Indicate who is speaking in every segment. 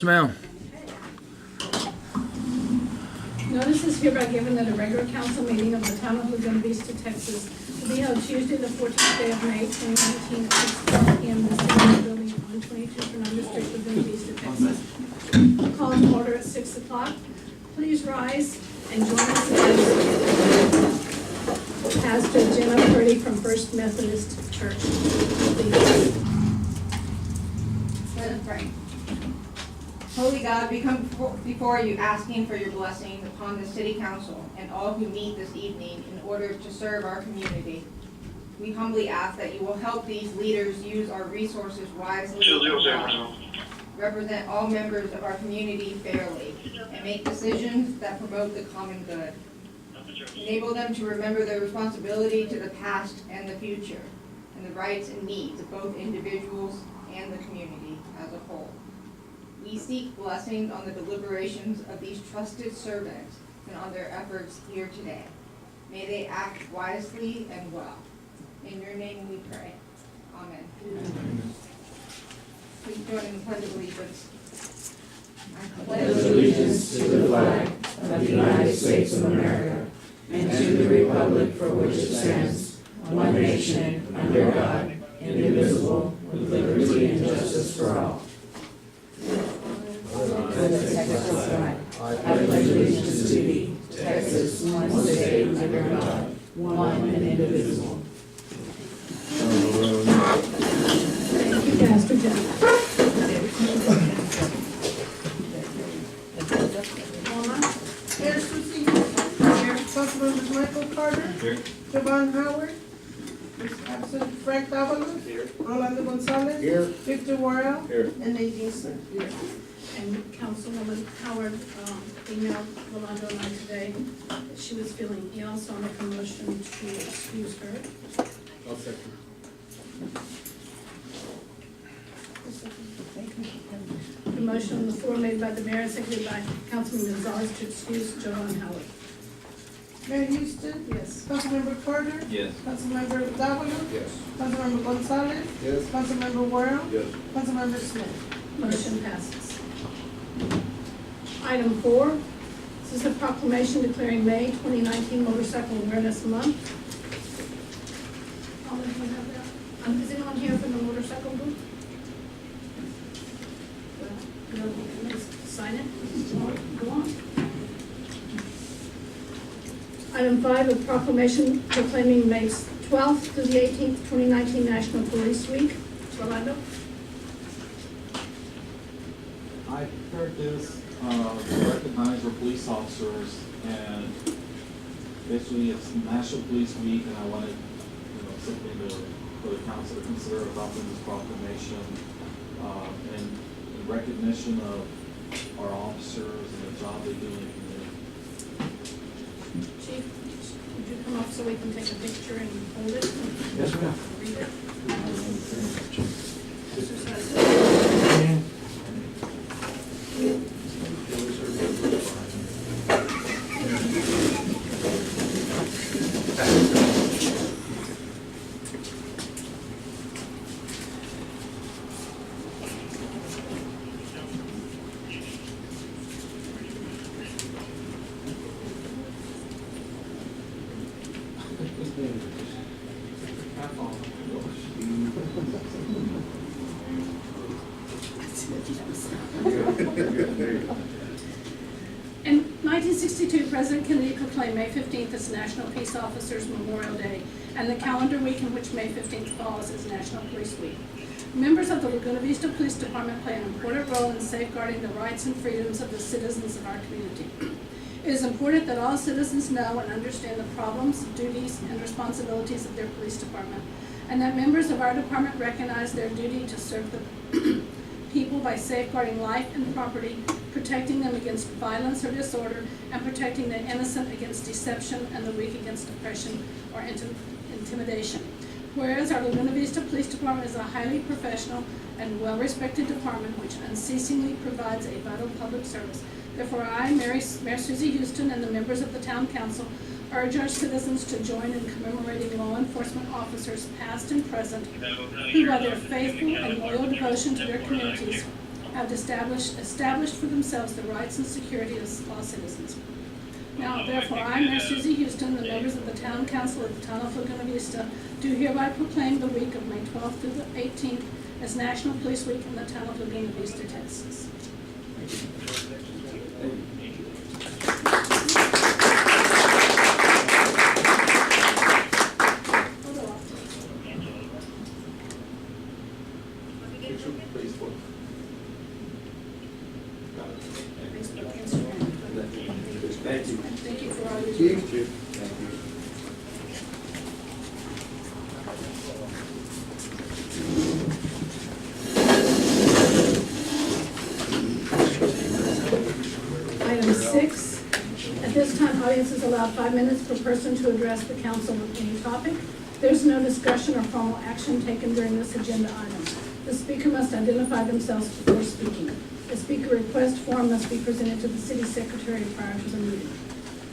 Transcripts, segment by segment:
Speaker 1: Ma'am.
Speaker 2: Notice is hereby given that a regular council meeting of the town of Laguna Vista, Texas, will be held Tuesday, the 14th day of May, 2019, at 6:12 p.m. in the City Building, 122 Fernando Street, Laguna Vista, Texas. Call to order at 6 o'clock. Please rise and join us as Pastor Jenna Purdy from First Methodist Church. Please.
Speaker 3: Let us pray. Holy God, we come before you asking for your blessings upon the City Council and all who meet this evening in order to serve our community. We humbly ask that you will help these leaders use our resources wisely and well, represent all members of our community fairly, and make decisions that promote the common good. Enable them to remember their responsibility to the past and the future, and the rights and needs of both individuals and the community as a whole. We seek blessings on the deliberations of these trusted servants and on their efforts here today. May they act wisely and well. In your name we pray. Amen. Please join in the Pledge of Allegiance. I
Speaker 4: pledge allegiance to the flag of the United States of America and to the republic for which it stands, one nation, under God, indivisible, with liberty and justice for all. I pledge allegiance to thee, Texas, one state under God, one and indivisible.
Speaker 2: Thank you, Pastor Jenna.
Speaker 5: Mayor Susie Houston. Councilmembers Michael Carter.
Speaker 1: Here.
Speaker 5: Javon Howard. Is absent. Frank Davalos.
Speaker 1: Here.
Speaker 5: Rolando Gonzalez.
Speaker 1: Here.
Speaker 5: Victor Worrell.
Speaker 1: Here.
Speaker 5: And Nadine Smith. Here.
Speaker 2: And Councilwoman Howard emailed Rolando and I today that she was feeling ill, so I'll make a motion to excuse her.
Speaker 1: I'll second.
Speaker 2: The motion on the floor made by the mayor and seconded by Councilman Gonzalez to excuse Joanne Howard.
Speaker 5: Mayor Houston.
Speaker 2: Yes.
Speaker 5: Councilmember Carter.
Speaker 1: Yes.
Speaker 5: Councilmember Davalos.
Speaker 1: Yes.
Speaker 5: Councilmember Gonzalez.
Speaker 1: Yes.
Speaker 5: Councilmember Worrell.
Speaker 1: Yes.
Speaker 5: Councilmember Smith.
Speaker 2: Motion passes. Item 4, this is a proclamation declaring May 2019 Motorcycle Awareness Month. Paula, do you have that? Is anyone here from the motorcycle group? Well, let's sign it. Go on. Item 5, a proclamation proclaiming May 12th to the 18th, 2019 National Police Week. Rolando?
Speaker 6: I prepared this to recognize our police officers, and basically it's National Police Week, and I wanted, something for the council to consider adopting this proclamation, in recognition of our officers and the job they do in the community.
Speaker 2: Chief, would you come up so we can take a picture and hold it?
Speaker 6: Yes, ma'am.
Speaker 2: Read it? Exercise it. In 1962, President Kennedy proclaimed May 15th as National Peace Officers Memorial Day, and the calendar week in which May 15th falls is National Police Week. Members of the Laguna Vista Police Department play an important role in safeguarding the rights and freedoms of the citizens of our community. It is important that all citizens know and understand the problems, duties, and responsibilities of their police department, and that members of our department recognize their duty to serve the people by safeguarding life and property, protecting them against violence or disorder, and protecting the innocent against deception and the weak against oppression or intimidation. Whereas our Laguna Vista Police Department is a highly professional and well-respected department which unceasingly provides a vital public service. Therefore, I, Mayor Susie Houston, and the members of the Town Council urge our citizens to join in commemorating law enforcement officers, past and present, who by their faithful and loyal devotion to their communities have established for themselves the rights and security of all citizens. Now, therefore, I, Mayor Susie Houston, the members of the Town Council of the Town of Laguna Vista, do hereby proclaim the week of May 12th through the 18th as National Police Week in the Town of Laguna Vista, Texas.
Speaker 6: Facebook.
Speaker 2: Facebook, Instagram.
Speaker 1: Thank you.
Speaker 2: Thank you for all your
Speaker 1: Thank you.
Speaker 2: Item 6, at this time, audience is allowed 5 minutes per person to address the council with any topic. There's no discussion or formal action taken during this agenda item. The speaker must identify themselves before speaking. A speaker request form must be presented to the city secretary prior to the meeting.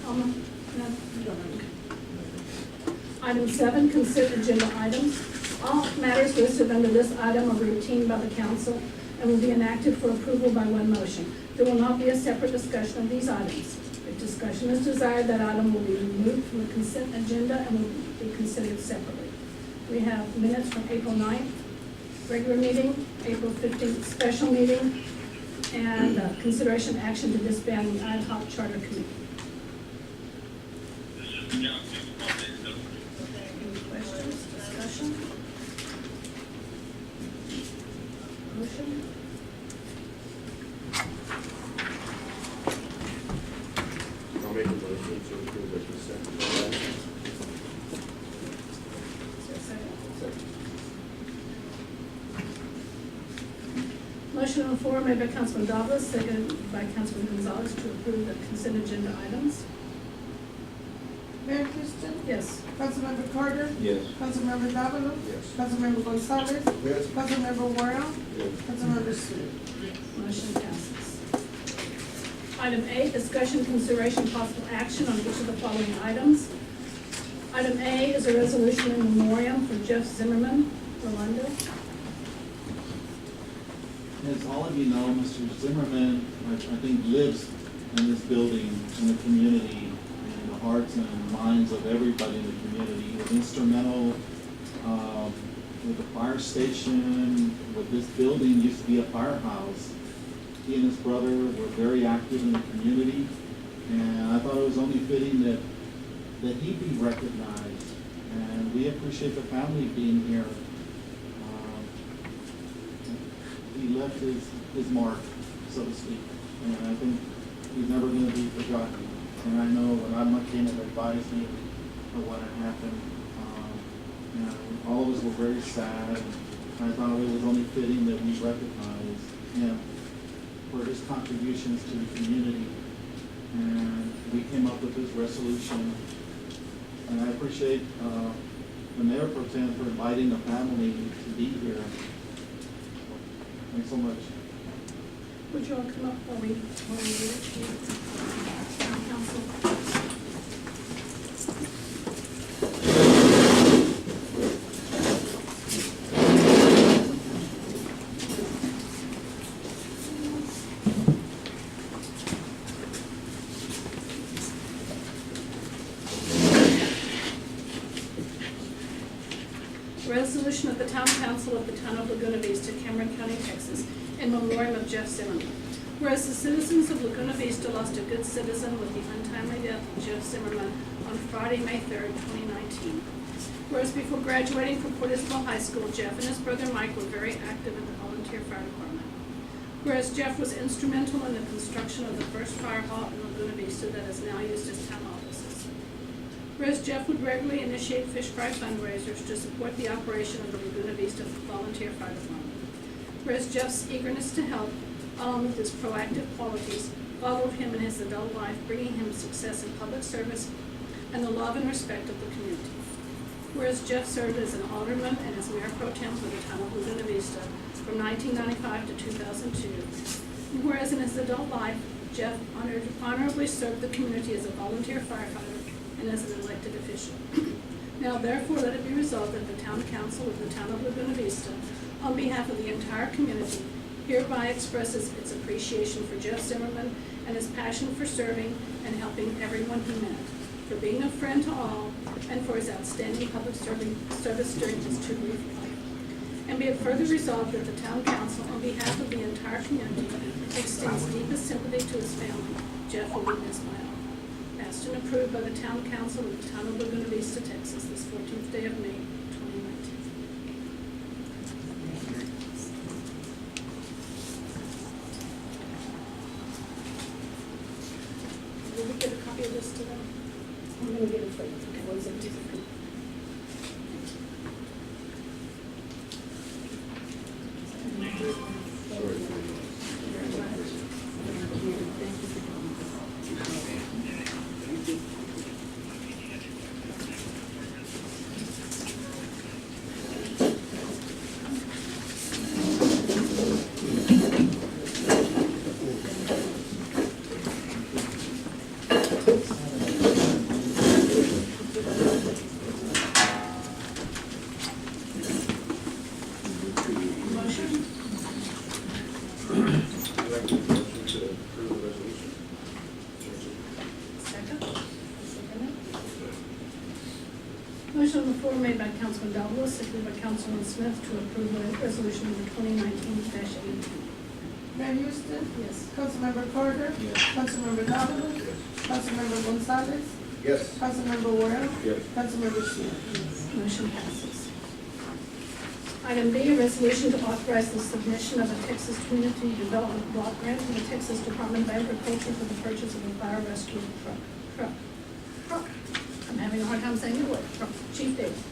Speaker 2: Alma? No, you don't know. Item 7, consent agenda items. All matters listed under this item are routine by the council and will be enacted for approval by one motion. There will not be a separate discussion of these items. If discussion is desired, that item will be removed from the consent agenda and will be considered separately. We have minutes from April 9th, regular meeting, April 15th, special meeting, and consideration action to disband the ad hoc charter committee. Any questions, discussion? Motion?
Speaker 1: I'll make a motion to approve the consent agenda.
Speaker 2: Is there a second? Motion on the floor made by Councilman Davila, seconded by Councilman Gonzalez to approve the consent agenda items.
Speaker 5: Mayor Houston,
Speaker 2: Yes.
Speaker 5: Councilmember Carter,
Speaker 1: Yes.
Speaker 5: Councilmember Davila,
Speaker 1: Yes.
Speaker 5: Councilmember Gonzalez,
Speaker 1: Yes.
Speaker 5: Councilmember Warren,
Speaker 1: Yes.
Speaker 5: Councilmember Sue.
Speaker 2: Motion passes. Item 8, discussion, consideration, possible action on each of the following items. Item A is a resolution in memoriam for Jeff Zimmerman, Rolando.
Speaker 6: As all of you know, Mr. Zimmerman, I think, lives in this building, in the community, in the hearts and minds of everybody in the community. He was instrumental with the fire station, with this building used to be a firehouse. He and his brother were very active in the community, and I thought it was only fitting that he be recognized. And we appreciate the family being here. He left his mark, so to speak, and I think he's never going to be forgotten. And I know when Alma came and advised me of what had happened, all of us were very sad, and I thought it was only fitting that we recognize him for his contributions to the community. And we came up with this resolution, and I appreciate the Mayor Pro Tem for inviting the family to be here. Thanks so much.
Speaker 2: Would you all come up while we read it to you? Council. Resolution of the Town Council of the Town of Laguna Vista, Cameron County, Texas, in memoriam of Jeff Zimmerman. Whereas the citizens of Laguna Vista lost a good citizen with the untimely death of Jeff Zimmerman on Friday, May 3rd, 2019. Whereas before graduating from Portisville High School, Jeff and his brother Mike were very active in the volunteer fire department. Whereas Jeff was instrumental in the construction of the first fire hall in Laguna Vista that is now used as town offices. Whereas Jeff would regularly initiate fish fry fundraisers to support the operation of the Laguna Vista Volunteer Fire Department. Whereas Jeff's eagerness to help, along with his proactive qualities, followed him in his adult life, bringing him success in public service and the love and respect of the community. Whereas Jeff served as an alderman and as mayor pro tem for the town of Laguna Vista from 1995 to 2002. And whereas in his adult life, Jeff honorably served the community as a volunteer firefighter and as an elected official. Now therefore let it be resolved that the town council of the town of Laguna Vista, on behalf of the entire community, hereby expresses its appreciation for Jeff Zimmerman and his passion for serving and helping everyone he met, for being a friend to all, and for his outstanding public service during his 2 brief life. And be it further resolved that the town council, on behalf of the entire community, extends deepest sympathy to his family. Jeff will be missed by all. Passed and approved by the town council of the town of Laguna Vista, Texas, this 14th day of May, 2019. Will we get a copy of this to them? I'm gonna get it for you. Okay, what is it? Motion?
Speaker 1: I'd like to motion to approve the resolution.
Speaker 2: Second? Motion on the floor made by Councilman Davalos, seconded by Councilman Smith to approve the resolution number 2019-18.
Speaker 5: Mayor Houston,
Speaker 2: Yes.
Speaker 5: Councilmember Carter,
Speaker 6: Yes.
Speaker 5: Councilmember Davalos, Councilmember Gonzalez,
Speaker 1: Yes.
Speaker 5: Councilmember Worel,
Speaker 1: Yes.
Speaker 5: Councilmember Shield.
Speaker 2: Motion passes. Item B, a resolution to authorize the submission of a Texas Community Development Block Grant to the Texas Department of Agriculture for the purchase of a fire rescue truck. I'm having a hard time saying the word. Truck. Chief Davis.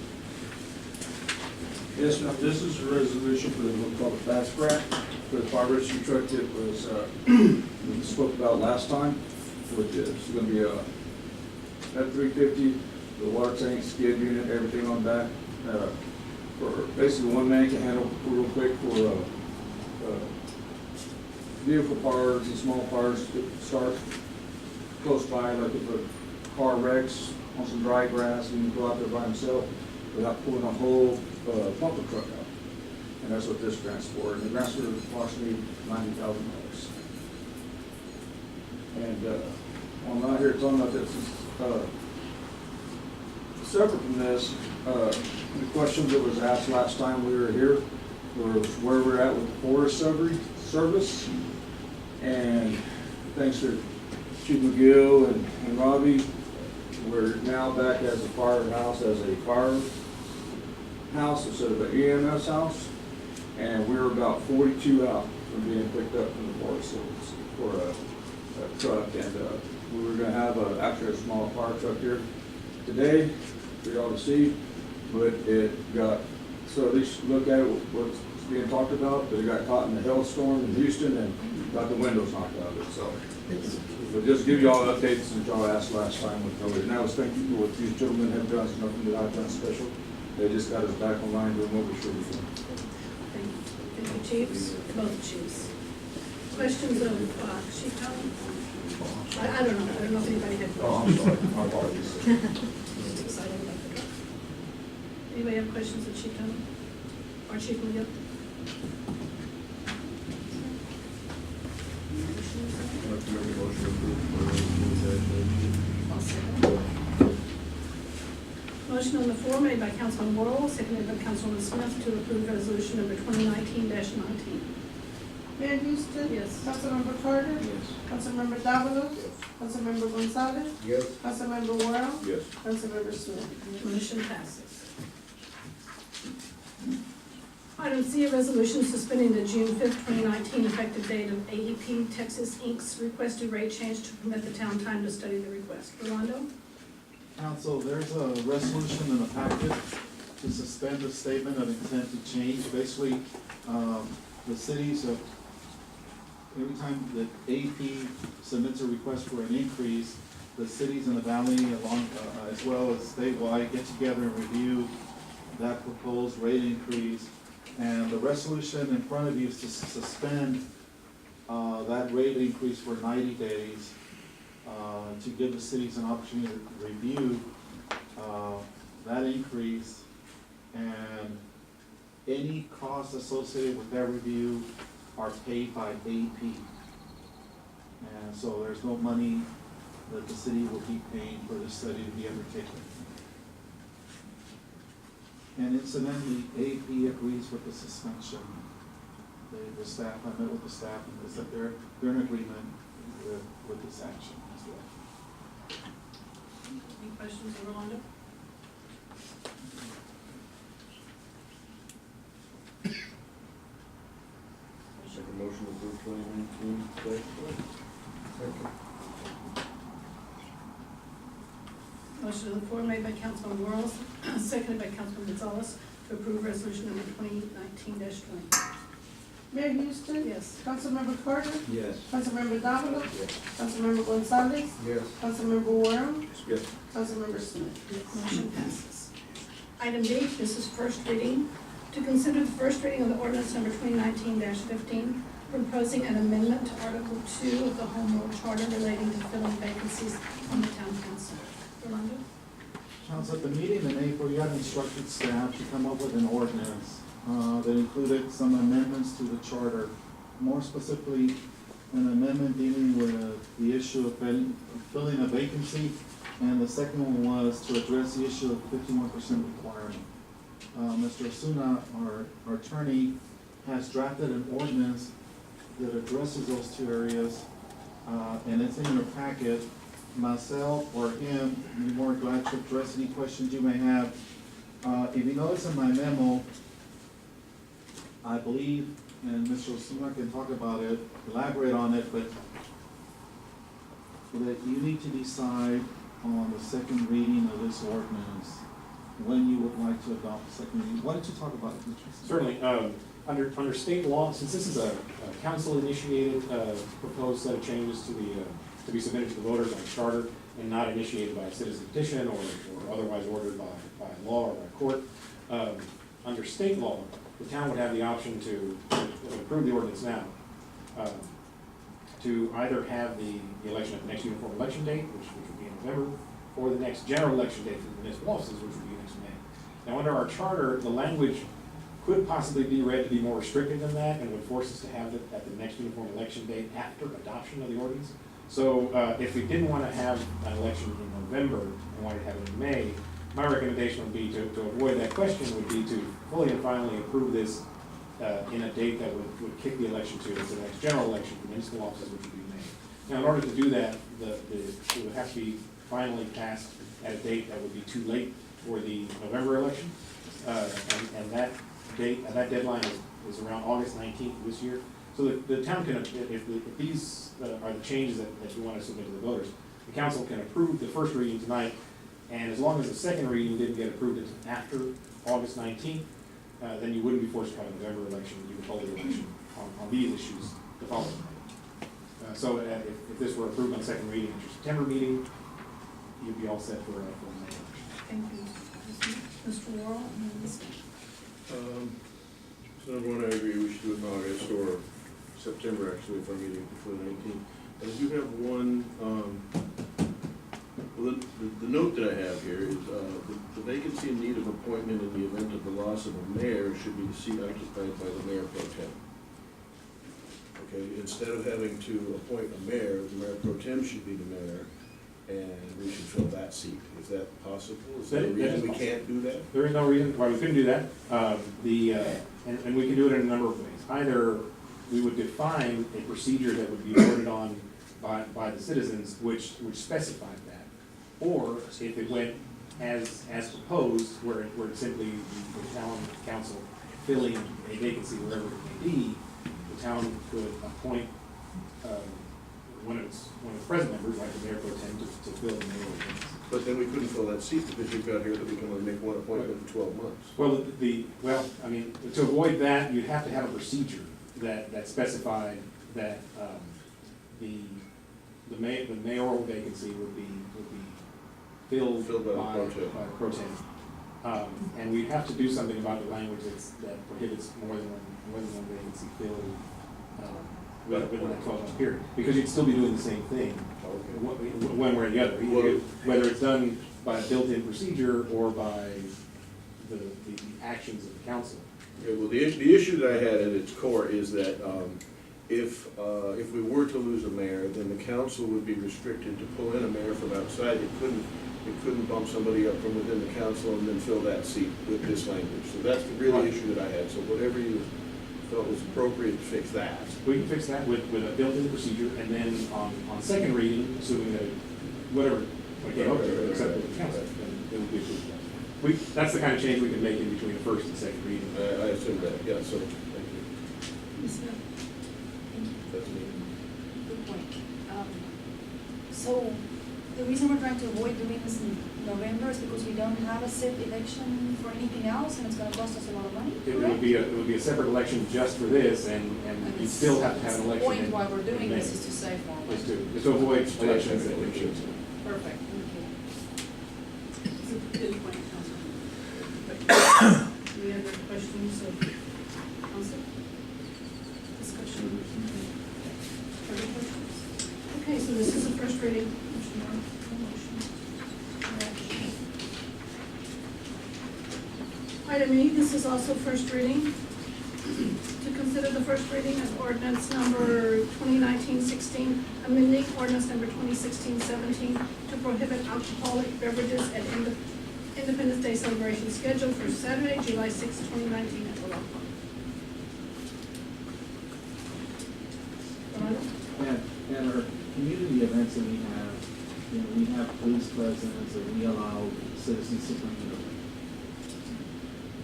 Speaker 7: Yes, now this is a resolution for the, what's called the fast grant, for the fire rescue truck that was, we spoke about last time, which is gonna be a F-350, the water tank, skid unit, everything on back. For basically one man can handle real quick for, vehicle parts and small parts to start close by, like if a car wrecks on some dry grass and you go out there by himself without pulling a whole bumper truck out. And that's what this grant's for. And the grant's for approximately $90,000. And I'm not here talking about this. Separate from this, the questions that was asked last time we were here was where we're at with the Forest Service. And thanks to Chief McGill and Robbie, we're now back as a firehouse, as a firehouse instead of an EMS house. And we're about 42 out from being picked up from the Forest Service for a truck. And we were gonna have actually a small fire truck here today for y'all to see, but it got, so at least look at it, what's being talked about, but it got caught in the hailstorm in Houston and got the windows knocked out of it, so. But just give y'all updates since y'all asked last time with COVID. And that was thank you for what these gentlemen have done, it's nothing that I've done special. They just got us back online doing what we should be doing.
Speaker 2: Thank you, chiefs, both chiefs. Questions of Chief Tony? I don't know if anybody had
Speaker 7: Oh,
Speaker 2: questions.
Speaker 7: I'm sorry, my apologies.
Speaker 2: Just excited about the truck. Anybody have questions of Chief Tony? Or Chief McGill?
Speaker 1: I'd like to make a motion to approve the resolution.
Speaker 2: Motion on the floor made by Councilman Worrell, seconded by Councilman Smith to approve resolution number 2019-19.
Speaker 5: Mayor Houston.
Speaker 2: Yes.
Speaker 5: Councilmember Carter,
Speaker 7: Yes.
Speaker 5: Councilmember Davalos,
Speaker 1: Yes.
Speaker 5: Councilmember Gonzalez,
Speaker 1: Yes.
Speaker 5: Councilmember Worel,
Speaker 1: Yes.
Speaker 5: Councilmember Shield.
Speaker 2: Motion passes. Item C, a resolution suspending the June 5th, 2019 effective date of AEP Texas Inc.'s requested rate change to permit the town time to study the request. Rolando?
Speaker 6: Council, there's a resolution in the packet to suspend the statement of intent to change. Basically, the cities of, every time that AP submits a request for an increase, the cities in the valley along, as well as statewide, get together and review that proposed rate increase. And the resolution in front of you is to suspend that rate increase for 90 days to give the cities an opportunity to review that increase and any costs associated with that review are paid by AP. And so there's no money that the city will be paying for this study to be undertaken. And incidentally, AP agrees with the suspension. The staff, I met with the staff, and they said they're in agreement with this action as well.
Speaker 2: Any questions, Rolando?
Speaker 1: Make a motion to approve 2019 budget.
Speaker 2: Motion on the floor made by Councilman Wells, seconded by Councilman Gonzalez, to approve resolution number 2019-20.
Speaker 5: Mayor Houston.
Speaker 2: Yes.
Speaker 5: Councilmember Carter.
Speaker 1: Yes.
Speaker 5: Councilmember Davalos.
Speaker 1: Yes.
Speaker 5: Councilmember Gonzalez.
Speaker 1: Yes.
Speaker 5: Councilmember Warren.
Speaker 1: Yes.
Speaker 5: Councilmember Smith.
Speaker 2: Motion passes. Item D, this is first reading. To consider the first reading of the ordinance number 2019-15, proposing an amendment to Article 2 of the Home Rule Charter relating to filling vacancies on the town council. Rolando?
Speaker 6: Council, at the meeting in April, you had instructed staff to come up with an ordinance that included some amendments to the charter. More specifically, an amendment dealing with the issue of filling a vacancy, and the second one was to address the issue of 51% requirement. Mr. Osuna, our attorney, has drafted an ordinance that addresses those two areas, and it's in your packet. Myself or him, we'd be more glad to address any questions you may have. If you notice in my memo, I believe, and Mr. Osuna can talk about it, elaborate on it, but that you need to decide on the second reading of this ordinance, when you would like to adopt the second reading. Why don't you talk about it, Mr. Osuna?
Speaker 8: Certainly. Under state law, since this is a council-initiated proposed set of changes to be submitted to the voters on a charter and not initiated by a citizen petition or otherwise ordered by law or by court, under state law, the town would have the option to approve the ordinance now, to either have the election at the next uniform election date, which would be in November, or the next general election date for the municipal offices, which would be next May. Now, under our charter, the language could possibly be read to be more restrictive than that and would force us to have it at the next uniform election date after adoption of the ordinance. So if we didn't want to have an election in November and wanted to have it in May, my recommendation would be to avoid that question would be to fully and finally approve this in a date that would kick the election to the next general election for municipal offices, which would be May. Now, in order to do that, it would have to be finally passed at a date that would be too late for the November election. And that date, that deadline is around August 19th this year. So the town can, if these are the changes that you want to submit to the voters, the council can approve the first reading tonight, and as long as the second reading didn't get approved until after August 19th, then you wouldn't be forced to have a November election, you would hold the election on these issues the following night. So if this were approved on second reading at your September meeting, you'd be all set for the May election.
Speaker 2: Thank you. Mr. Worrell, and then Ms. Smith.
Speaker 1: So number one, I agree, we should do it in August or September, actually, if our meeting before the 19th. And I do have one, well, the note that I have here is, the vacancy in need of appointment in the event of the loss of a mayor should be the seat occupied by the mayor pro tem. Okay, instead of having to appoint a mayor, the mayor pro tem should be the mayor, and we should fill that seat. Is that possible? Is there a reason we can't do that?
Speaker 8: There is no reason why we couldn't do that. And we can do it in a number of ways. Either we would define a procedure that would be voted on by the citizens, which specified that. Or if it went as proposed, where it's simply the town council filling a vacancy wherever it may be, the town could appoint one of its present members, like the mayor pro tem, to fill the mayoral vacancy.
Speaker 1: But then we couldn't fill that seat because you've got here that we can only make one appointment in 12 months.
Speaker 8: Well, I mean, to avoid that, you'd have to have a procedure that specified that the mayoral vacancy would be filled by the pro tem. And we'd have to do something about the language that prohibits more than one vacancy filled within that 12-month period, because you'd still be doing the same thing one way or the other, whether it's done by a built-in procedure or by the actions of the council.
Speaker 1: Okay, well, the issue that I had at its core is that, if we were to lose a mayor, then the council would be restricted to pull in a mayor from outside. It couldn't bump somebody up from within the council and then fill that seat with this language. So that's the real
Speaker 8: Right.
Speaker 1: issue that I had. So whatever you felt was appropriate to fix that.
Speaker 8: We can fix that with a built-in procedure, and then on second reading, assuming that whatever, okay,
Speaker 1: Right.
Speaker 8: acceptable to the council, then it would be approved. That's the kind of change we can make in between the first and second reading.
Speaker 1: I assume that, yeah, so, thank you.
Speaker 2: Ms. Smith?
Speaker 1: That's me.
Speaker 9: Good point. So the reason we're trying to avoid doing this in November is because we don't have a set election for anything else, and it's gonna cost us a lot of money,
Speaker 8: It
Speaker 9: correct?
Speaker 8: would be a separate election just for this, and you still have to have an election.
Speaker 9: The point
Speaker 8: in-
Speaker 9: why we're
Speaker 8: in
Speaker 9: doing
Speaker 8: May.
Speaker 9: this is to save more money.
Speaker 8: Is to avoid elections that we choose.
Speaker 9: Perfect, thank you.
Speaker 2: It's a good point, Councilman. Any other questions of council? Discussion? Further questions? Okay, so this is a first reading. Motion or motion? Action. Item E, this is also first reading. To consider the first reading of ordinance number 2019-16, amending ordinance number 2016-17 to prohibit alcoholic beverages at Independence Day celebration scheduled for Saturday, July 6, 2019 at Willow Park. Ronald?
Speaker 6: At our community events that we have, we have police presence, and we allow citizens to bring,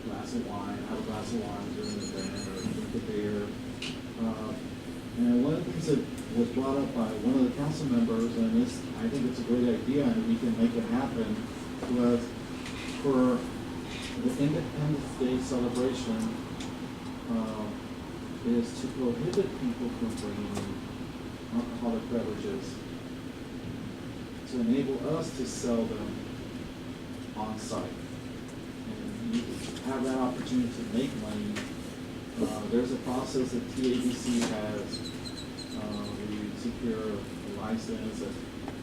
Speaker 6: a glass of wine, have a glass of wine during the event, or drink a beer. And one of the things that was brought up by one of the council members, and this, I think it's a great idea, and we can make it happen, was for the Independence Day celebration, is to prohibit people from bringing alcoholic beverages, to enable us to sell them on site. And you have that opportunity to make money. There's a process that TABC has. You secure a license, that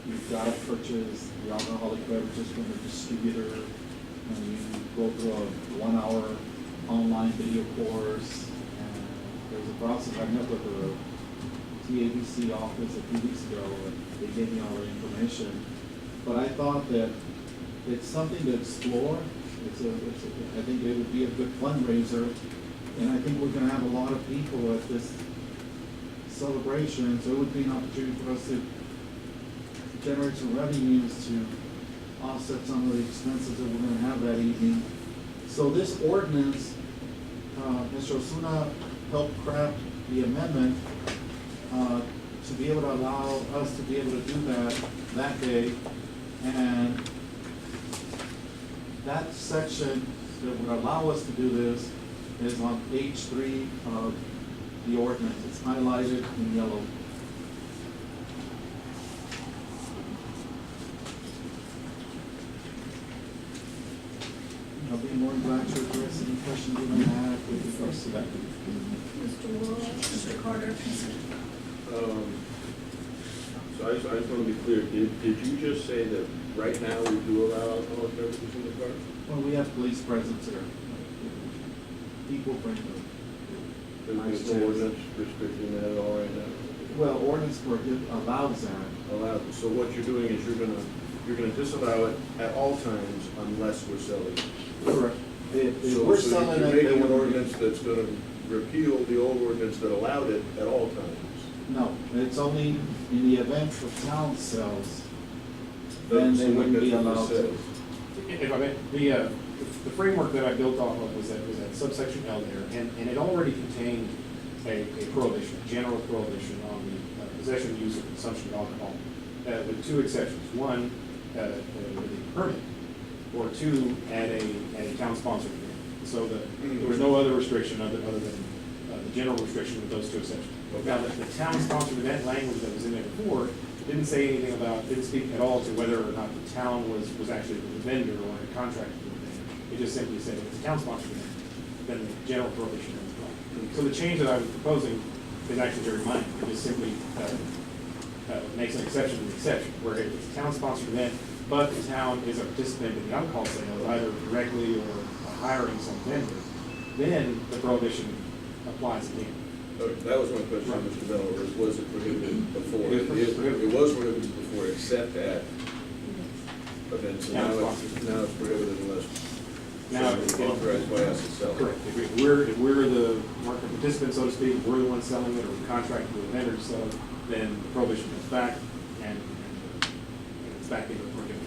Speaker 6: you've got to purchase the alcoholic beverages from the distributor, and you go through a 1-hour online video course. And there's a process. I met with the TABC office a few weeks ago, and they gave me all the information. But I thought that it's something to explore. I think it would be a good fundraiser, and I think we're gonna have a lot of people at this celebration, so it would be an opportunity for us to generate some revenues to offset some of the expenses that we're gonna have that evening. So this ordinance, Mr. Osuna helped craft the amendment to be able to allow us to be able to do that day. And that section that would allow us to do this is on page 3 of the ordinance. It's highlighted in yellow. I'll be more than glad to address any questions you may have with regards to that.
Speaker 2: Mr. Walsh, Mr. Carter?
Speaker 1: So I just want to be clear, did you just say that right now we do allow alcoholic beverages in the park?
Speaker 6: Well, we have police presence there. People bring them.
Speaker 1: There's no ordinance restricting that at all right now?
Speaker 6: Well, ordinance allows that.
Speaker 1: Allowed, so what you're doing is you're gonna disallow it at all times unless we're selling it.
Speaker 6: Correct. If
Speaker 1: So
Speaker 6: we're
Speaker 1: so
Speaker 6: selling
Speaker 1: you're
Speaker 6: it,
Speaker 1: making
Speaker 6: they
Speaker 1: an
Speaker 6: would-
Speaker 1: ordinance that's gonna repeal the old ordinance that allowed it at all times.
Speaker 6: No, it's only in the event the town sells, then they wouldn't be allowed to.
Speaker 8: If I may, the framework that I built off of was that subsection L there, and it already contained a prohibition, a general prohibition on the possession, use, or consumption of alcohol, with 2 exceptions. One, with a permit, or 2, at a town-sponsored event. So there was no other restriction other than the general restriction with those 2 exceptions. Now, the town-sponsored event language that was in there before didn't say anything about, didn't speak at all to whether or not the town was actually the vendor or a contractor for the vendor. It just simply said if it's a town-sponsored event, then the general prohibition is gone. So the change that I was proposing is actually very minor. It just simply makes an exception to the exception, where if it's a town-sponsored event, but the town is a participant in the alcohol sales, either directly or hiring some vendor, then the prohibition applies again.
Speaker 1: Okay, that was my question,
Speaker 8: Right.
Speaker 1: Mr. Miller, was it prohibited before?
Speaker 8: It was prohibited.
Speaker 1: It was prohibited before, except at events, and
Speaker 8: Now
Speaker 1: now
Speaker 8: it's
Speaker 1: it's prohibited unless
Speaker 8: Now
Speaker 1: it's
Speaker 8: it's-
Speaker 1: authorized by us itself.
Speaker 8: Correct. If we're the market participant, so to speak, we're the ones selling it, or we contract with the vendor to sell it, then the prohibition comes back, and it's back into the prohibited.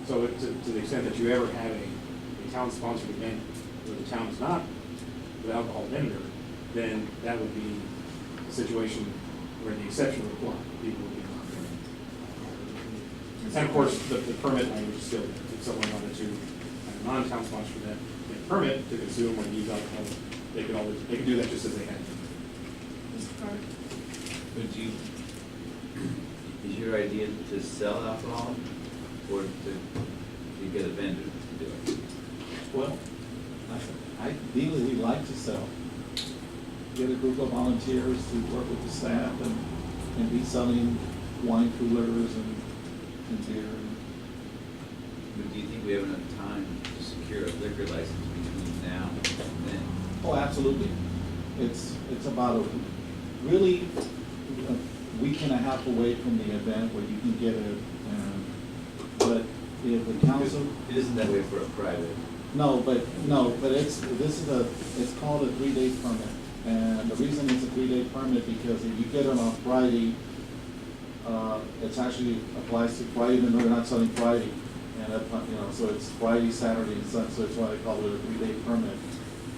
Speaker 8: So to the extent that you ever have a town-sponsored event where the town is not the alcohol vendor, then that would be a situation where the exception would apply. People would be and of course, the permit language is still, if someone wanted to have a non-town sponsored event, get a permit to consume or use alcohol, they could do that just as they had.
Speaker 9: Mr. Carter?
Speaker 10: Would you, is your idea to sell alcohol or to get a vendor to do it?
Speaker 6: Well, ideally, we like to sell. Get a group of volunteers to work with the staff and be selling wine coolers and beer.
Speaker 10: But do you think we have enough time to secure a liquor license between now and then?
Speaker 6: Oh, absolutely. It's about really a week and a half away from the event where you can get it. But if the council,
Speaker 10: It isn't that way for a private.
Speaker 6: but it's called a 3-day permit. And the reason it's a 3-day permit because if you get it on Friday, it's actually applies to Friday, even though they're not selling Friday. And, so it's Friday, Saturday, and Sunday, so it's why they call it a 3-day permit.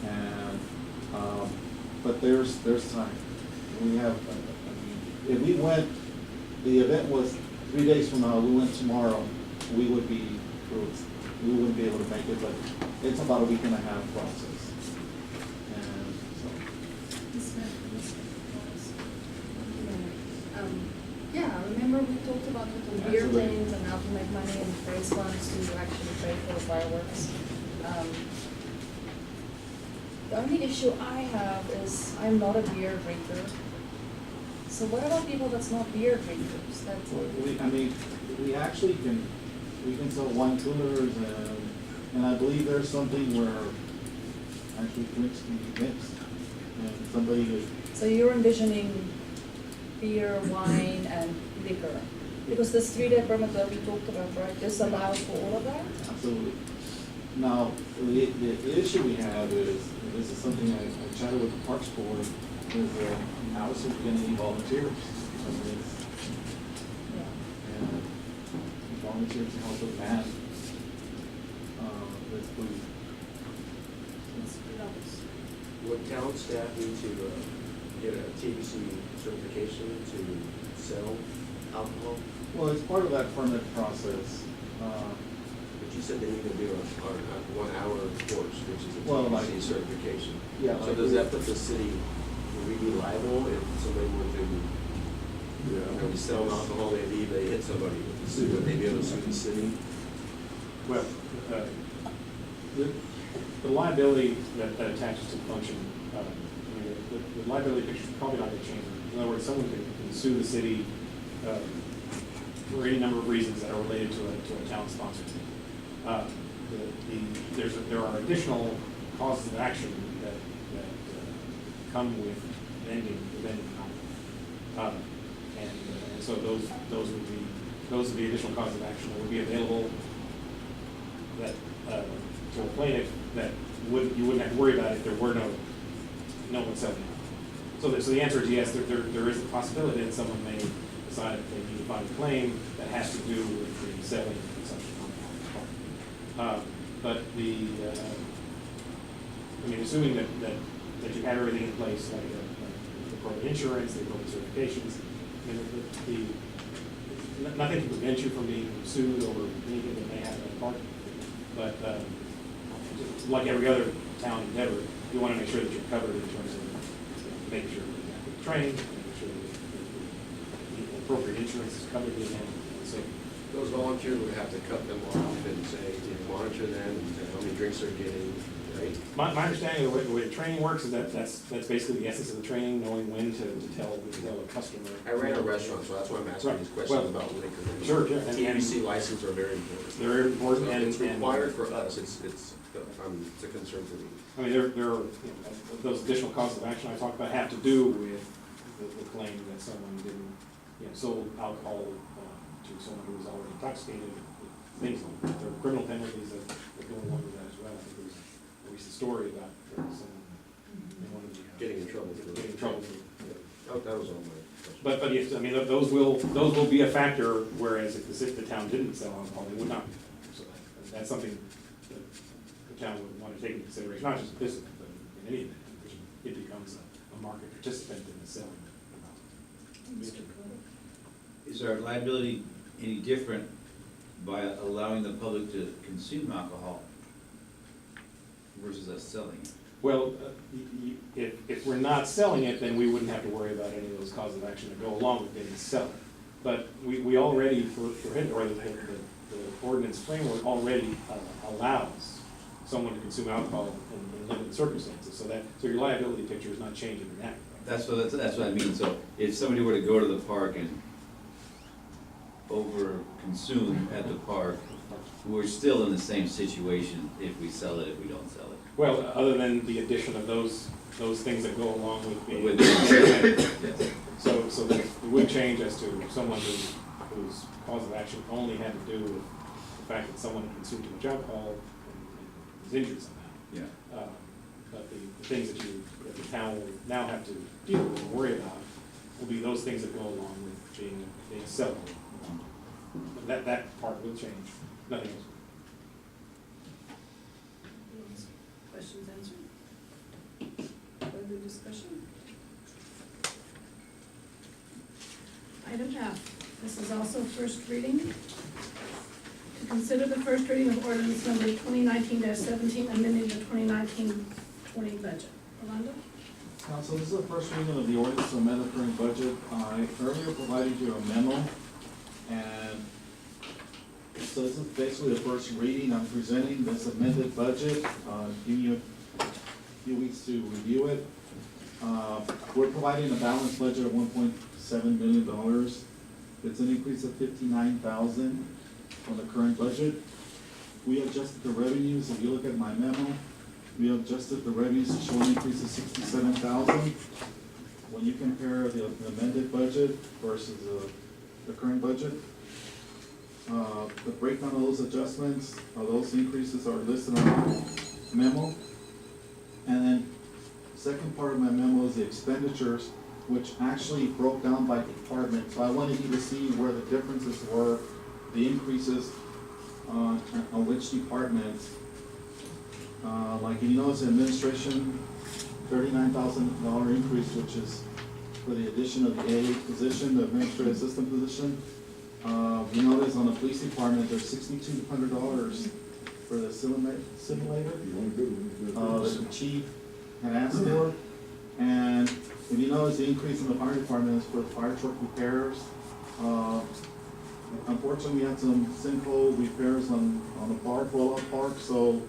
Speaker 6: And, but there's time. We have, if we went, the event was 3 days from now, we went tomorrow, we wouldn't be able to make it, but it's about a week and a half process. And so.
Speaker 9: Yeah, remember we talked about the beer
Speaker 6: Absolutely.
Speaker 9: things and how to make money and raise funds to actually pay for the fireworks. The only issue I have is I'm not a beer drinker. So what about people that's not beer drinkers? That's
Speaker 6: We actually we can sell wine coolers and I believe there's something where actually drinks can be mixed. And somebody could,
Speaker 9: So you're envisioning beer, wine, and liquor? Because this 3-day permit that we talked about, right, this allows for all of that?
Speaker 6: absolutely. Now, the issue we have is, and this is something I chatted with the Parks Board, is how is it going to be volunteers? I mean, and volunteers to help with that. With food.
Speaker 11: Would town staff need to get a TBC certification to sell alcohol?
Speaker 6: Well, it's part of that permit process.
Speaker 11: But you said they need to do a 1-hour course, which is a
Speaker 6: Well,
Speaker 11: TBC
Speaker 6: like-
Speaker 11: certification.
Speaker 6: Yeah,
Speaker 11: So
Speaker 6: like-
Speaker 11: does that put the city, would we be liable if somebody were to, sell alcohol, maybe they hit somebody, would they be able to sue the city?
Speaker 8: Well, the liability that attaches to the function, the liability picture is probably not going to change. In other words, someone can sue the city for any number of reasons that are related to a town sponsor. There are additional causes of action that come with vending conduct. And so those would be additional causes of action that would be available that to a plaintiff that you wouldn't have to worry about if there were no one selling it. So the answer is yes, there is a possibility that someone may decide that they need to file a claim that has to do with the selling and consumption of alcohol. But assuming that you have everything in place, like the appropriate insurance, the appropriate certifications, nothing to prevent you from being sued over anything that may happen in the park. But like every other town endeavor, you want to make sure that you're covered in terms of making sure that you're trained, making sure that the appropriate insurance is covered in them. So
Speaker 11: Those volunteers would have to cut them off and say, monitor them, and how many drinks they're getting, right?
Speaker 8: My understanding of the way the training works is that that's basically the essence of the training, knowing when to tell a customer.
Speaker 11: I ran a restaurant, so that's why I'm asking these questions
Speaker 8: Well,
Speaker 11: about liquor.
Speaker 8: sure, yeah, and-
Speaker 11: TABC license are very important.
Speaker 8: They're important
Speaker 11: So
Speaker 8: and.
Speaker 11: it's required for us, it's a concern for me.
Speaker 8: I mean, there are, you know, those additional causes of action I talked about have to do with the claim that someone didn't, you know, sold alcohol to someone who was already intoxicated, things like that. There are criminal penalties that go along with that as well. I think there's at least a story about someone in one of the.
Speaker 11: Getting in trouble for it.
Speaker 8: Getting in trouble.
Speaker 11: Oh, that was all my question.
Speaker 8: But yes, I mean, those will be a factor, whereas if the town didn't sell alcohol, they would not. So that's something that the town would want to take into consideration, not just business, but in any event, which it becomes a market participant in the selling.
Speaker 10: Is our liability any different by allowing the public to consume alcohol versus us selling it?
Speaker 8: Well, if we're not selling it, then we wouldn't have to worry about any of those causes of action that go along with getting to sell it. But we already, prohibit, or the ordinance framework already allows someone to consume alcohol in limited circumstances, so your liability picture is not changing in that.
Speaker 10: That's what I mean, so if somebody were to go to the park and over-consume at the park, we're still in the same situation if we sell it, if we don't sell it.
Speaker 8: Well, other than the addition of those things that go along with being.
Speaker 10: Yes.
Speaker 8: So that it would change as to someone whose cause of action only had to do with the fact that someone had consumed too much alcohol and was injured somehow.
Speaker 10: Yeah.
Speaker 8: But the things that the town will now have to deal with and worry about will be those things that go along with being sellable. That part will change, nothing else.
Speaker 2: Questions answered? Further discussion? Item F, this is also first reading. To consider the first reading of ordinance number 2019-17, amending the 2019-20 budget. Rolando?
Speaker 6: Council, this is the first reading of the ordinance to amend the current budget. I earlier provided you a memo, and so this is basically the first reading. I'm presenting this amended budget, giving you a few weeks to review it. We're providing a balanced budget of $1.7 million. It's an increase of $59,000 from the current budget. We adjusted the revenues. If you look at my memo, we adjusted the revenues to show an increase of $67,000. When you compare the amended budget versus the current budget, the breakdown of those adjustments, those increases are listed on our memo. And then, second part of my memo is the expenditures, which actually broke down by department. So I wanted you to see where the differences were, the increases on which departments. Like you notice, administration, $39,000 increase, which is for the addition of the A position, the administrative assistant position. You notice on the police department, there's $6,200 for the simulator that the chief had asked for. And if you notice, the increase in the fire department is for the fire truck repairs. Unfortunately, we had some sinkhole repairs on the park, Rollout Park, so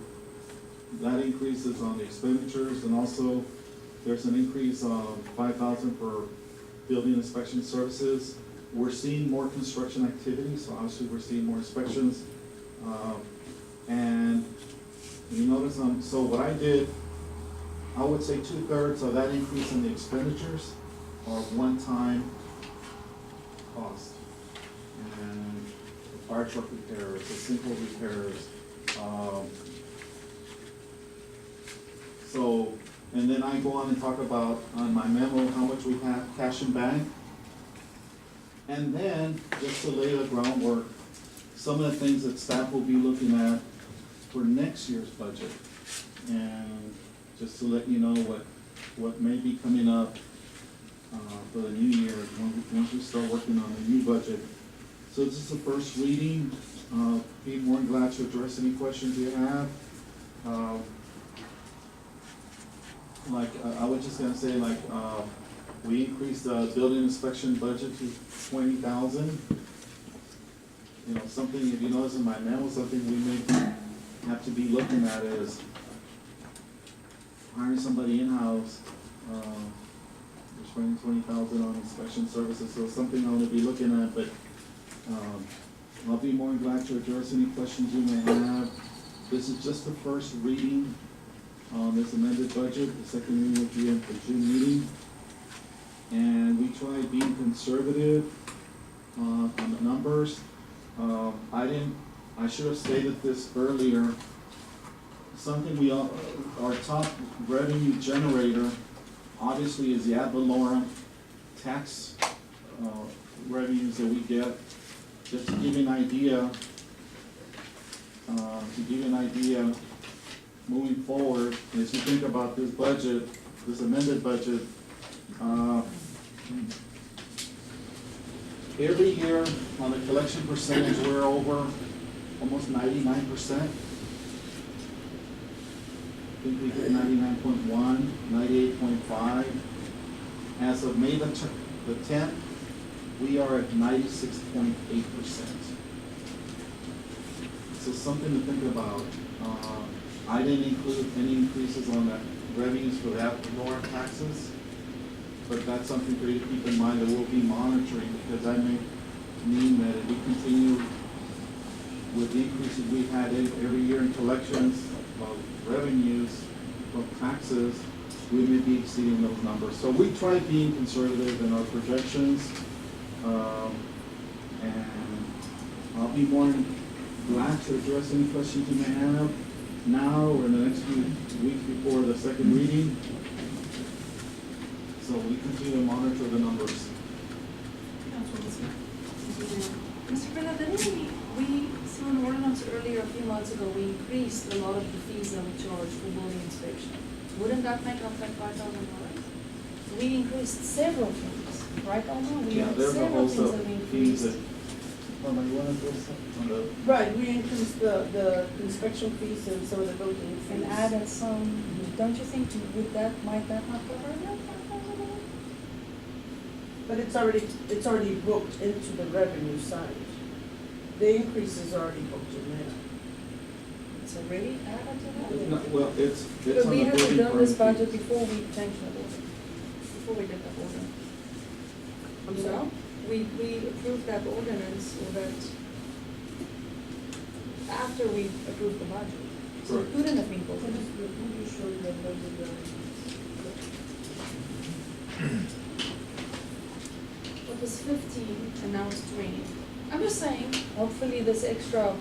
Speaker 6: that increases on the expenditures, and also there's an increase of $5,000 for building inspection services. We're seeing more construction activity, so obviously we're seeing more inspections. And you notice, so what I did, I would say 2/3 of that increase in the expenditures are one-time cost. And the fire truck repairs, the sinkhole repairs. So, and then I go on and talk about, on my memo, how much we have cash in bank. And then, just to lay the groundwork, some of the things that staff will be looking at for next year's budget. And just to let you know what may be coming up for the new year, once we start working on the new budget. So this is the first reading. Be more than glad to address any questions you have. I was just gonna say, we increased the building inspection budget to $20,000. You know, something, if you notice in my memo, something we may have to be looking at is, hiring somebody in-house. We're spending 20,000 on inspection services, so it's something I'm gonna be looking at, but, I'll be more than glad to address any questions you may have. This is just the first reading on this amended budget. The second reading will be in the June meeting. And we tried being conservative, on the numbers. I should have stated this earlier. Something our top revenue generator, obviously, is the ad valorem tax, revenues that we get. Just to give you an idea, moving forward, as you think about this budget, this amended budget, every year on the collection percentage, we're over almost 99%. I think we hit 99.1, 98.5. As of May the 10th, we are at 96.8%. So something to think about. I didn't include any increases on the revenues for that lower taxes, but that's something for you to keep in mind that we'll be monitoring, because that may mean that if we continue with the increases we've had every year in collections, revenues from taxes, we may be exceeding those numbers. So we try being conservative in our projections, and I'll be more than glad to address any questions you may have now or in the next few weeks before the second reading. So we continue to monitor the numbers.
Speaker 9: Mr. Brenner, didn't we saw an ordinance earlier, a few months ago, we increased a lot of the fees that we charge for building inspection. Wouldn't that make up like $5,000? We increased several fees, right, Alma? We
Speaker 6: Yeah,
Speaker 9: had
Speaker 6: there's a
Speaker 9: several
Speaker 6: host
Speaker 9: things
Speaker 6: of
Speaker 9: that we
Speaker 6: fees
Speaker 9: increased.
Speaker 6: that, you wanna go on the?
Speaker 5: Right, we increased the inspection fees and some of the building fees.
Speaker 9: And added some, don't you think might that not cover that $5,000?
Speaker 5: But it's already booked into the revenue side. The increase is already booked in there.
Speaker 9: It's already added to
Speaker 6: It's
Speaker 9: that?
Speaker 6: not, well, it's
Speaker 9: But
Speaker 6: on
Speaker 9: we
Speaker 6: the
Speaker 9: had
Speaker 6: building
Speaker 9: done this
Speaker 6: permit
Speaker 9: budget
Speaker 6: fees.
Speaker 9: before we changed the order, before we did that order.
Speaker 5: I'm
Speaker 9: You
Speaker 5: sorry?
Speaker 9: know, we approved that ordinance, or that, after we approved the budget. So it
Speaker 6: Correct.
Speaker 9: couldn't have been both.
Speaker 5: Let me show you the budget.
Speaker 9: It was 15 and now it's 20. I'm just saying, hopefully this extra,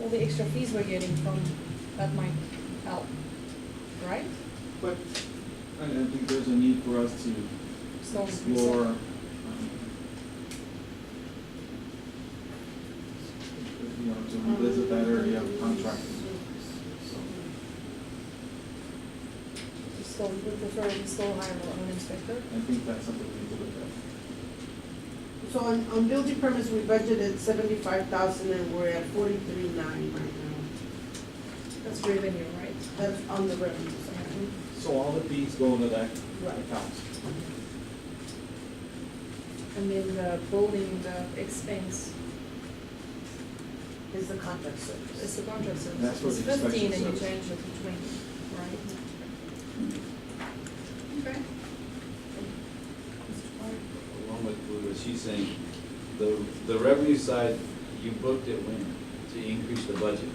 Speaker 9: all the extra fees we're getting from, that might help, right?
Speaker 6: But I think there's a need for us to
Speaker 9: So-
Speaker 6: explore, to revisit that area of contracting. So,
Speaker 9: So we prefer to still hire our own inspector?
Speaker 6: I think that's something we need to look at.
Speaker 5: So on building permits, we budgeted 75,000 and we're at 43,900 right now.
Speaker 9: That's revenue, right?
Speaker 5: That's on the revenue side.
Speaker 6: So all the fees go into that
Speaker 5: Right.
Speaker 6: account.
Speaker 9: And then the building, the expense
Speaker 5: Is the contract service.
Speaker 9: is the contract service.
Speaker 6: That's what
Speaker 9: It's
Speaker 6: the inspection
Speaker 9: 15 and you
Speaker 6: service.
Speaker 9: change it to 20, right? Okay.
Speaker 10: Along with what she's saying, the revenue side, you booked it when? To increase the budget?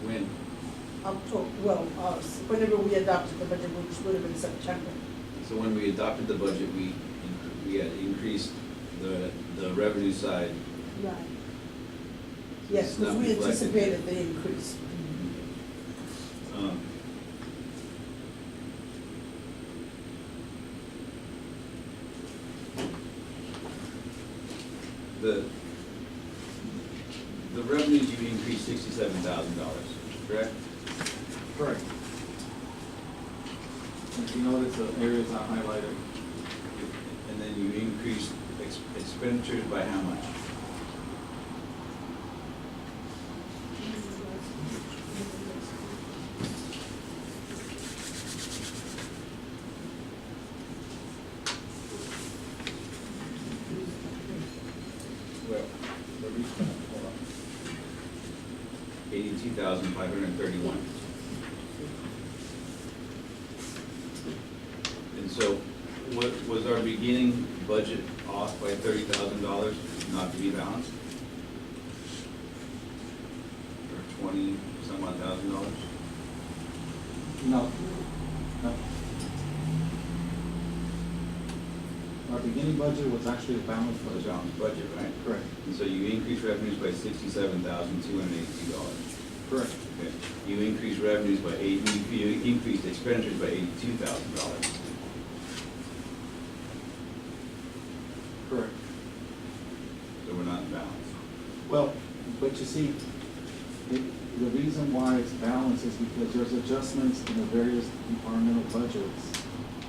Speaker 10: When?
Speaker 5: October, whenever we adopted the budget, which would have been September.
Speaker 10: So when we adopted the budget, we had increased the revenue side.
Speaker 5: Right. Yes,
Speaker 10: It's
Speaker 5: because
Speaker 10: not
Speaker 5: we
Speaker 10: reflected.
Speaker 5: anticipated the increase.
Speaker 10: Um, The revenues, you increased $67,000, correct?
Speaker 6: Correct. If you notice the areas I highlighted,
Speaker 10: And then you increased expenditures by how much? Well,
Speaker 6: the reason, hold on.
Speaker 10: $82,531. And so, what was our beginning budget off by $30,000 not to be balanced? Or 20 some odd $1,000?
Speaker 6: No. No. Our beginning budget was actually a balanced
Speaker 10: For the
Speaker 6: budget.
Speaker 10: balanced budget, right?
Speaker 6: Correct.
Speaker 10: And so you increased revenues by $67,282.
Speaker 6: Correct.
Speaker 10: Okay. You increased revenues by you increased expenditures by $82,000.
Speaker 6: Correct.
Speaker 10: So we're not in balance.
Speaker 6: Well, but you see, the reason why it's balanced is because there's adjustments in the various departmental budgets.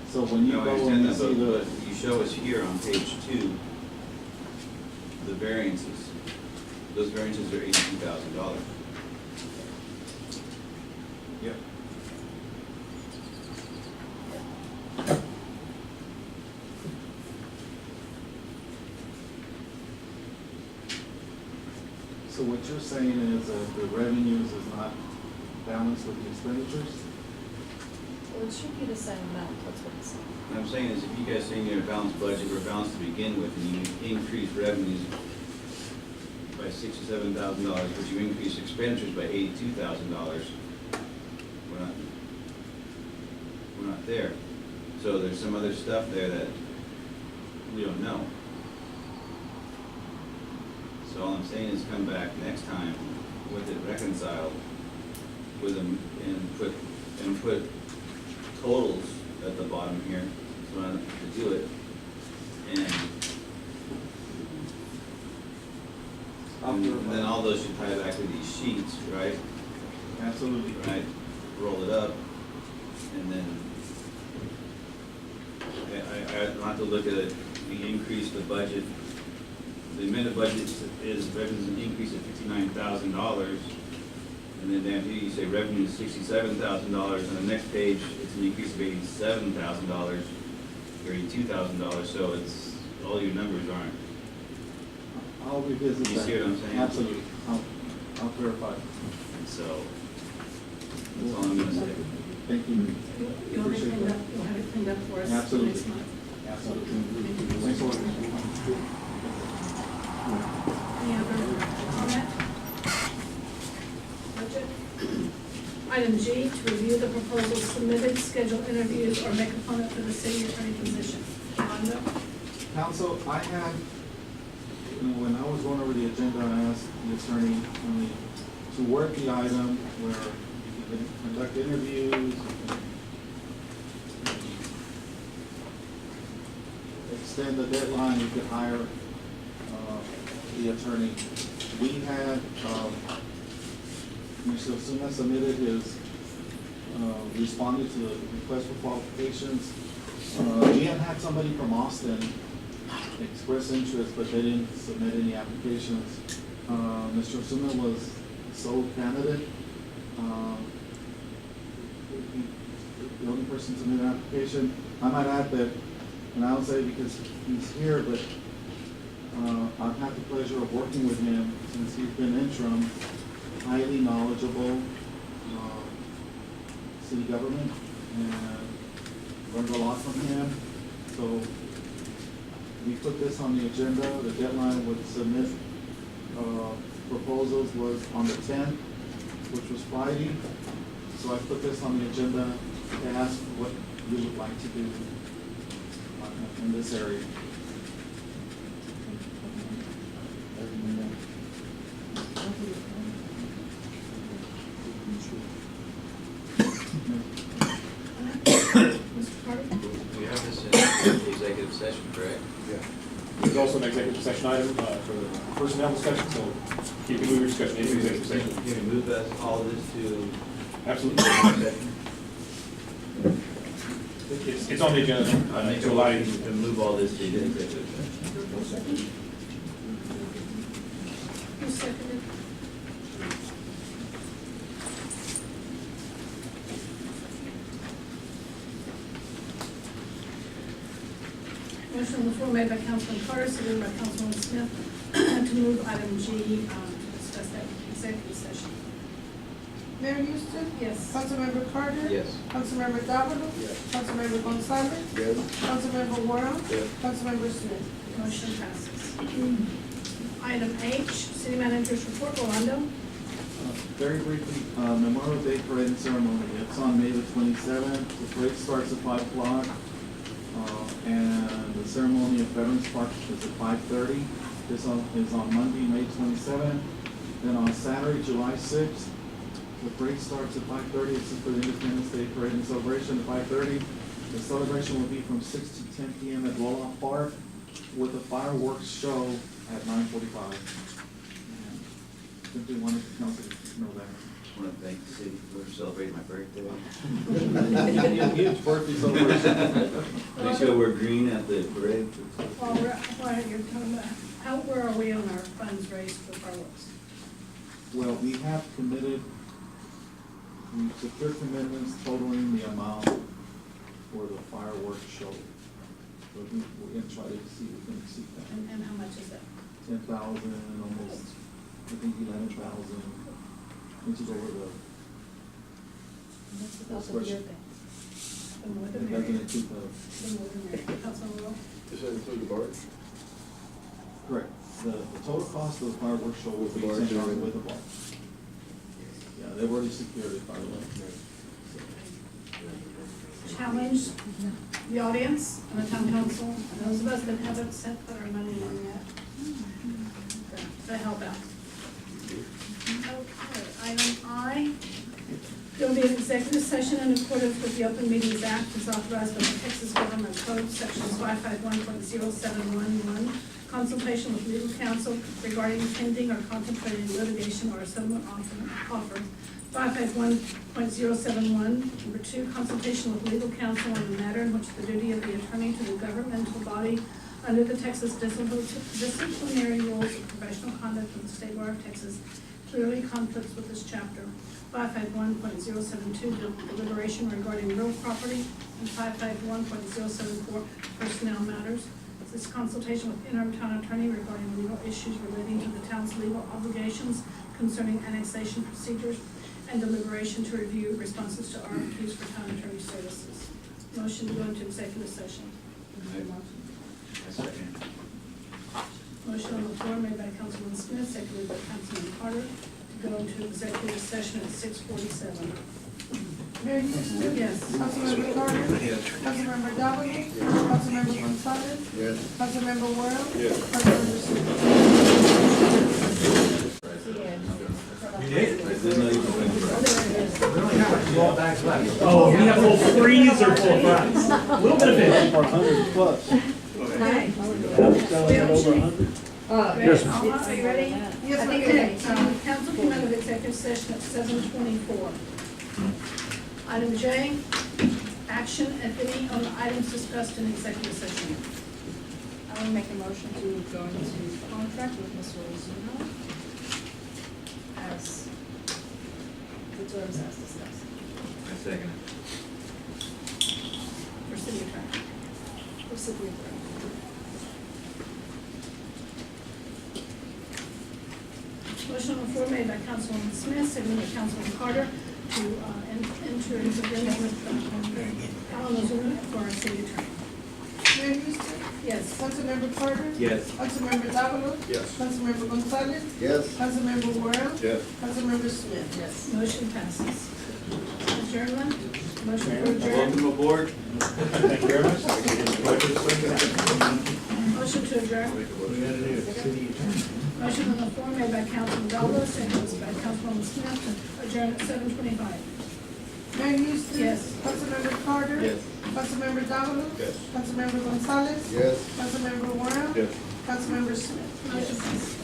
Speaker 6: So when you
Speaker 10: No, I
Speaker 6: go
Speaker 10: understand
Speaker 6: and you
Speaker 10: that,
Speaker 6: see
Speaker 10: but
Speaker 6: the,
Speaker 10: you show us here on page 2, the variances. Those variances are $82,000.
Speaker 6: Yep. So what you're saying is that the revenues is not balanced with the expenditures?
Speaker 9: Well, it should be the same amount, that's what it's saying.
Speaker 10: What I'm saying is, if you guys saying you're a balanced budget or balanced to begin with, and you increase revenues by $67,000, but you increase expenditures by $82,000, we're not there. So there's some other stuff there that we don't know. So all I'm saying is come back next time with it reconciled with them and put totals at the bottom here, so I don't have to do it. And then all those should tie back to these sheets, right?
Speaker 6: Absolutely.
Speaker 10: Right, roll it up, and then I don't have to look at it, we increase the budget. The amended budget is revenues an increase of $59,000, and then down here you say revenue is $67,000, and the next page, it's an increase of $87,000, or $82,000, so it's, all your numbers aren't.
Speaker 6: I'll revisit that.
Speaker 10: You see what I'm saying?
Speaker 6: Absolutely. I'll clarify.
Speaker 10: And so, that's all I'm gonna say.
Speaker 6: Thank you.
Speaker 2: You'll have it cleaned up, you'll have it cleaned up for us
Speaker 6: Absolutely.
Speaker 2: next month.
Speaker 6: Absolutely. Thanks a lot.
Speaker 2: Any other comment? Budget? Item G, to review the proposals submitted, schedule interviews, or make appointment for the city attorney position. Wanda?
Speaker 6: Counsel, I had, when I was going over the agenda, I asked the attorney to work the item where you can conduct interviews, extend the deadline, you could hire the attorney. We had, Mr. Osuna submitted his, responded to the request for qualifications. We had somebody from Austin express interest, but they didn't submit any applications. Mr. Osuna was sole candidate. The only person to submit an application. I might add that, and I don't say because he's here, but I've had the pleasure of working with him since he's been interim, highly knowledgeable, city government, and learned a lot from him. So we put this on the agenda. The deadline would submit proposals was on the 10th, which was Friday. So I put this on the agenda to ask what you would like to do in this area.
Speaker 2: Mr. Carter?
Speaker 10: We have this in executive session, correct?
Speaker 8: Yeah. There's also an executive session item for the personnel discussion, so you can move your discussion into executive session.
Speaker 10: Can we move all of this to
Speaker 8: Absolutely.
Speaker 10: session?
Speaker 8: It's on the agenda to allow you
Speaker 10: To move all this to the executive session.
Speaker 2: Who seconded? Motion on the floor made by Councilman Carter, seconded by Councilman Smith, to move item G, to discuss that executive session.
Speaker 5: Mayor Houston?
Speaker 2: Yes.
Speaker 5: Councilmember Carter?
Speaker 11: Yes.
Speaker 5: Councilmember Davalos?
Speaker 11: Yes.
Speaker 5: Councilmember Gonzalez?
Speaker 1: Yes.
Speaker 5: Councilmember Warren?
Speaker 11: Yes.
Speaker 5: Councilmember Smith?
Speaker 2: Motion passes. Item H, City Manager's Report, Rolando.
Speaker 6: Very briefly, Memorial Day Parade and Ceremony, it's on May the 27th. The parade starts at 5 o'clock, and the ceremony at Veterans Park is at 5:30. This is on Monday, May 27th. Then on Saturday, July 6th, the parade starts at 5:30. It's for the Independence Day Parade and Celebration at 5:30. The celebration will be from 6 to 10 p.m. at Wolof Park with a fireworks show at 9:45. Simply wanted the council to know that.
Speaker 10: I want to thank the city for celebrating my birthday.
Speaker 6: Huge birthday celebration.
Speaker 10: Make sure we're green at the parade.
Speaker 2: While you're talking about, where are we on our funds raised for fireworks?
Speaker 6: Well, we have committed, we secured commitments totaling the amount for the fireworks show. But we're gonna try to see, we can exceed that.
Speaker 2: And how much is that?
Speaker 6: 10,000, almost, I think 11,000, which is over the,
Speaker 2: That's the
Speaker 6: That's
Speaker 2: cost of your
Speaker 6: what-
Speaker 2: thing. The more the
Speaker 6: it
Speaker 2: merrier.
Speaker 6: doesn't include the,
Speaker 2: The more the merrier. Councilman Rowe?
Speaker 1: Does that include the barge?
Speaker 6: correct, the total cost of the fireworks show will
Speaker 1: With the
Speaker 6: be
Speaker 1: barge
Speaker 6: 10,000
Speaker 1: and
Speaker 6: with the barge. Yeah, they've already secured it, by the way.
Speaker 2: Challenge the audience and the town council, and those of us that haven't sent put our money in yet. To help out. Okay, item I, there will be an executive session in accordance with the Open Meetings Act as authorized by the Texas Government Code, sections 551.0711, consultation with legal counsel regarding pending or contemplated litigation or a settlement offer. 551.071, number 2, consultation with legal counsel on the matter in which the duty of the attorney to the governmental body under the Texas disciplinary rules of professional conduct of the state bar of Texas clearly conflicts with this chapter. 551.072, deliberation regarding real property, and 551.074, personnel matters. This consultation with interim town attorney regarding legal issues relating to the town's legal obligations concerning annexation procedures, and deliberation to review responses to RFQs for town attorney services. Motion to go into executive session.
Speaker 10: Second.
Speaker 2: Motion on the floor made by Councilman Smith, seconded by Councilman Carter, to go into executive session at 6:47.
Speaker 5: Mayor Houston?
Speaker 2: Yes.
Speaker 5: Councilmember Carter? Councilmember Davalos? Councilmember Gonzalez?
Speaker 1: Yes.
Speaker 5: Councilmember Warren?
Speaker 1: Yes.
Speaker 5: Councilmember Smith?
Speaker 12: Oh, we have a whole freezer full of fries. A little bit of fish.
Speaker 2: Yes. Are you ready?
Speaker 5: Yes,
Speaker 2: I think
Speaker 5: ma'am.
Speaker 2: that, council came out of executive session at 7:24. Item J, action, if any, on items discussed in executive session.
Speaker 9: I will make a motion to go into contract with Ms. Rosino as the terms as discussed.
Speaker 10: I second it.
Speaker 2: For city attorney.
Speaker 9: For city attorney.
Speaker 2: Motion on the floor made by Councilwoman Smith, seconded by Councilman Carter, to enter into agreement with Alan Ozuna for our city attorney.
Speaker 5: Mayor Houston?
Speaker 2: Yes.
Speaker 5: Councilmember Carter?
Speaker 10: Yes.
Speaker 5: Councilmember Davalos?
Speaker 1: Yes.
Speaker 5: Councilmember Gonzalez?
Speaker 1: Yes.
Speaker 5: Councilmember Warren?
Speaker 1: Yes.
Speaker 5: Councilmember Smith?
Speaker 9: Yes.
Speaker 2: Motion passes. Adjournment. Motion for
Speaker 10: Welcome
Speaker 2: adjournment.
Speaker 10: aboard.
Speaker 8: Thank you very much.
Speaker 2: Motion to adjourn. Motion on the floor made by Councilman Davalos, seconded by Councilwoman Smith, to adjourn at 7:25.
Speaker 5: Mayor Houston?
Speaker 2: Yes.
Speaker 5: Councilmember Carter?
Speaker 10: Yes.
Speaker 5: Councilmember Davalos?
Speaker 1: Yes.
Speaker 5: Councilmember Gonzalez?
Speaker 1: Yes.
Speaker 5: Councilmember Warren?
Speaker 1: Yes.
Speaker 5: Councilmember Smith?
Speaker 2: Motion passes.